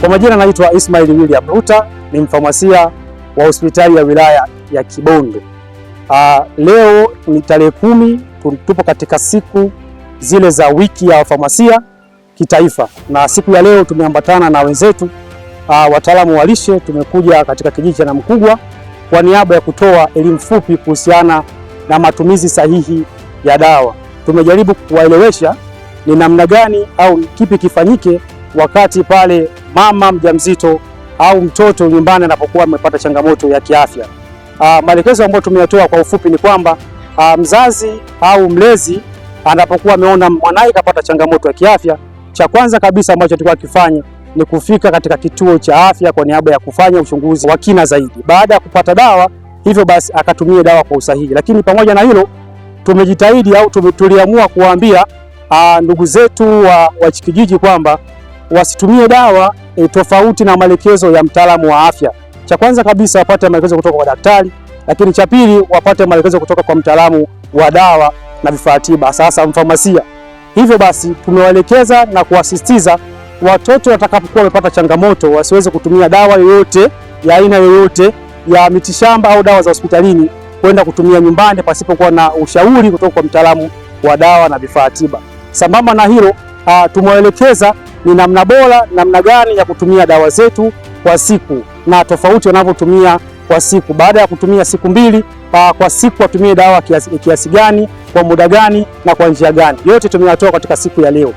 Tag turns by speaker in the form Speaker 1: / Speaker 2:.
Speaker 1: Kwa majina naitwa Ismail William Ruta, ni mfamasia wa hospitali ya wilaya ya Kibondo. Leo ni tarehe 10, tupo katika siku zile za wiki ya wafamasia kitaifa, na siku ya leo tumeambatana na wenzetu wataalamu wa lishe. Tumekuja katika kijiji cha Namkugwa kwa niaba ya kutoa elimu fupi kuhusiana na matumizi sahihi ya dawa. Tumejaribu kuwaelewesha ni namna gani au kipi kifanyike wakati pale mama mjamzito au mtoto nyumbani anapokuwa amepata changamoto ya kiafya. Maelekezo ambayo tumeyatoa kwa ufupi ni kwamba mzazi au mlezi anapokuwa ameona mwanae kapata changamoto ya kiafya, cha kwanza kabisa ambacho tulikuwa kifanya ni kufika katika kituo cha afya kwa niaba ya kufanya uchunguzi wa kina zaidi. Baada ya kupata dawa, hivyo basi akatumie dawa kwa usahihi. Lakini pamoja na hilo, tumejitahidi au tuliamua kuwaambia ndugu zetu wa kijiji kwamba wasitumie dawa tofauti na maelekezo ya mtaalamu wa afya. Cha kwanza kabisa wapate maelekezo kutoka kwa daktari, lakini cha pili wapate maelekezo kutoka kwa mtaalamu wa dawa na vifaa tiba, sasa mfamasia. Hivyo basi tumewaelekeza na kuasisitiza watoto watakapokuwa wamepata changamoto wasiweze kutumia dawa yoyote ya aina yoyote ya mitishamba au dawa za hospitalini kwenda kutumia nyumbani pasipokuwa na ushauri kutoka kwa mtaalamu wa dawa na vifaa tiba. Sambamba na hilo, tumewaelekeza ni namna bora, namna gani ya kutumia dawa zetu kwa siku na tofauti wanavyotumia kwa siku. Baada ya kutumia siku 2 kwa siku, watumie dawa kiasi gani, kwa muda gani na kwa njia gani. Yote tumeyatoa katika siku ya leo.